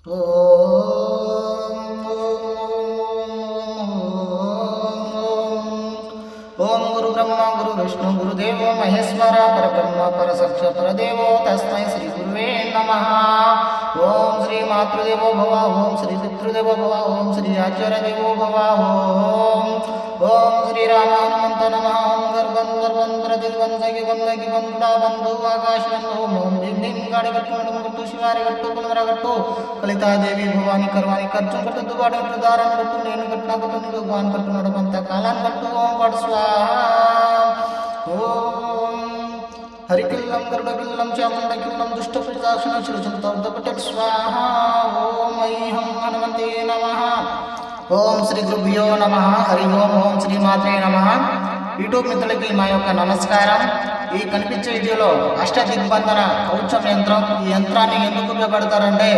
ओम गुरु ब्रह्मा गुरु विष्णु गुरुदेव महेश्वर परब्रह्म परसक्ष परदेवो तस्मै श्री गुरुवे नमः। ओम श्री मातृदेवो भव, ओम श्री पितृदेवो भव, ओम श्री आचार्य देवो भव, ओम श्री राम हनुमंत नमः। ओम गर्भं गर्भं प्रतिबं सखि बंदगी बंदा बंधु आकाश बंधु ओम धिं धिं गाड़ी गट्टु शिवारी गट्टु कुलमरा गट्टु कलितादेवी भवानी करवानी खर्चु गट्टु दुबाड़ी गट्टु दारन गट्टु నేను గట్టిన గట్టు నీకు భగవాన్ గట్టు నడపంత కాలాన్ గట్టు ఓం వడ్ స్వాహా। ఓం హరికిల్లం గరుడకిల్లం చాముండకిల్లం దుష్టపిశాచన చిరుచంతౌదపటల్ స్వాహా। ఓం ఐహం హనుమంతే నమః। ఓం శ్రీ గురుభ్యో నమః। హరి ఓం ఓం శ్రీ మాత్రే నమః। యూట్యూబ్ మిత్రులకి మా యొక్క నమస్కారం। ఈ కనిపించే వీడియోలో అష్టదిగ్బంధన కవచం యంత్రం, ఈ యంత్రాన్ని ఎందుకు ఉపయోగపడతారంటే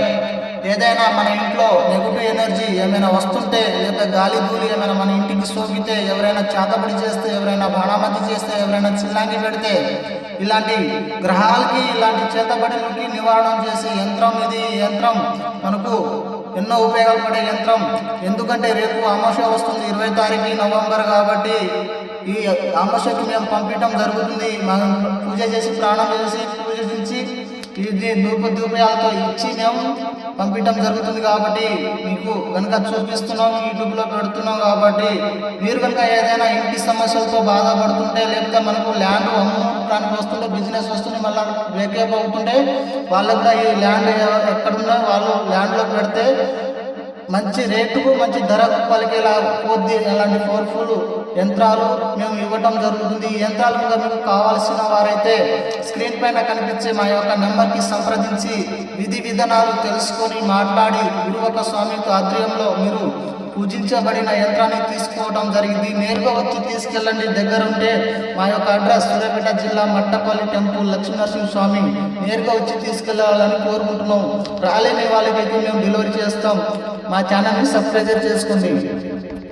ఏదైనా మన ఇంట్లో నెగిటివ్ ఎనర్జీ ఏమైనా వస్తుంటే, లేదా గాలి ధూళి ఏమైనా మన ఇంటికి సోకితే, ఎవరైనా చేతబడి చేస్తే, ఎవరైనా బాణామతి చేస్తే, ఎవరైనా చిల్లాంగి పెడితే, ఇలాంటి గ్రహాలకి ఇలాంటి చేతబడులకి నివారణ చేసే యంత్రం ఇది। ఈ యంత్రం మనకు ఎన్నో ఉపయోగాలు పడే యంత్రం। ఎందుకంటే రేపు అమావాస్య వస్తుంది 20 తారీఖు నవంబర్ కాబట్టి ఈ అమావాస్యకి మేము పంపించడం జరుగుతుంది। మనం పూజ చేసి ప్రాణం చేసి పూజించి ఇది ధూపయాలతో ఇచ్చి మేము పంపించడం జరుగుతుంది। కాబట్టి మీకు కనుక చూపిస్తున్నాం, యూట్యూబ్లో పెడుతున్నాం। కాబట్టి మీరు కనుక ఏదైనా ఇంటి సమస్యలతో బాధపడుతుంటే, లేకపోతే మనకు ల్యాండ్ అమ్ముకోవడానికి వస్తుంటే, బిజినెస్ వస్తుంది, మళ్ళీ బ్రేకప్ అవుతుంటే, వాళ్ళకు కూడా ఈ ల్యాండ్ ఎక్కడున్నా వాళ్ళు ల్యాండ్లో పెడితే మంచి రేటుకు మంచి ధరకు పలికేలా కొద్ది అలాంటి పవర్ఫుల్ యంత్రాలు మేము ఇవ్వటం జరుగుతుంది। ఈ యంత్రాలు కూడా మీకు కావాల్సిన వారైతే స్క్రీన్ పైన కనిపించే మా యొక్క నెంబర్కి సంప్రదించి విధి విధానాలు తెలుసుకొని మాట్లాడి గురువక స్వామి ఆధ్వర్యంలో మీరు పూజించబడిన యంత్రాన్ని తీసుకోవడం జరిగింది। నేరుగా వచ్చి తీసుకెళ్ళండి। దగ్గర ఉంటే మా యొక్క అడ్రస్ సూర్యాపేట జిల్లా మట్టపల్లి టెంపుల్ లక్ష్మీనరసింహ స్వామి, నేరుగా వచ్చి తీసుకెళ్ళాలని కోరుకుంటున్నాం। రాలేని వాళ్ళకైతే మేము డెలివరీ చేస్తాం। మా ఛానల్ని సబ్స్క్రైబ్ చేసుకోండి।